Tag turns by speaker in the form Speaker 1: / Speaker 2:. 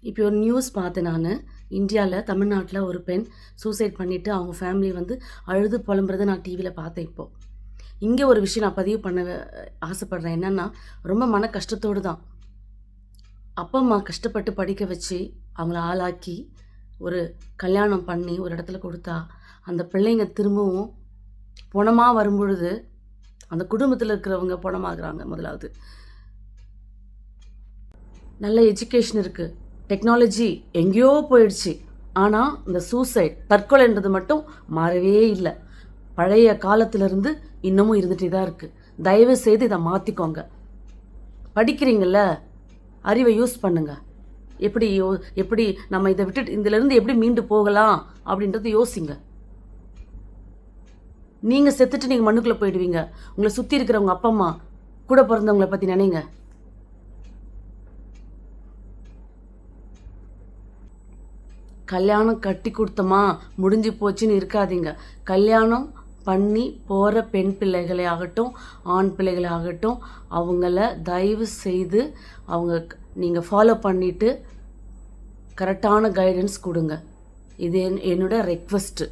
Speaker 1: இப்போ ஒரு நியூஸ் பார்த்தேன் நான். இந்தியாவில் தமிழ்நாட்டில் ஒரு பெண் சூசைட் பண்ணிவிட்டு அவங்க ஃபேமிலி வந்து அழுது புலம்புறதை நான் டிவியில் பார்த்தேன். இப்போது இங்கே ஒரு விஷயம் நான் பதிவு பண்ண ஆசைப்பட்றேன். என்னென்னா, ரொம்ப மன கஷ்டத்தோடு தான் அப்பா அம்மா கஷ்டப்பட்டு படிக்க வச்சு அவங்கள ஆளாக்கி ஒரு கல்யாணம் பண்ணி ஒரு இடத்துல கொடுத்தா அந்த பிள்ளைங்க திரும்பவும் பணமாக வரும்பொழுது அந்த குடும்பத்தில் இருக்கிறவங்க பணமாகறாங்க. முதலாவது நல்ல எஜுகேஷன் இருக்குது, டெக்னாலஜி எங்கேயோ போயிடுச்சு. ஆனால் இந்த சூசைட் தற்கொலைன்றது மட்டும் மாறவே இல்லை. பழைய காலத்திலேருந்து இன்னமும் இருந்துகிட்டே தான் இருக்குது. தயவு செய்து இதை மாற்றிக்கோங்க. படிக்கிறீங்கள, அறிவை யூஸ் பண்ணுங்க. எப்படி நம்ம இதை விட்டுட்டு இதிலேருந்து எப்படி மீண்டு போகலாம் அப்படின்றது யோசிங்க. நீங்கள் செத்துட்டு நீங்கள் மண்ணுக்குள்ளே போயிடுவீங்க. உங்களை சுற்றி இருக்கிறவங்க அப்பா அம்மா கூட பிறந்தவங்களை பற்றி நினைங்க. கல்யாணம் கட்டி கொடுத்தமா முடிஞ்சு போச்சுன்னு இருக்காதீங்க. கல்யாணம் பண்ணி போகிற பெண் பிள்ளைகளே ஆகட்டும் ஆண் பிள்ளைகளே ஆகட்டும் அவங்கள தயவு செய்து நீங்கள் ஃபாலோ பண்ணிவிட்டு கரெக்டான கைடன்ஸ் கொடுங்க. இது என்னோட ரெக்வெஸ்ட்டு.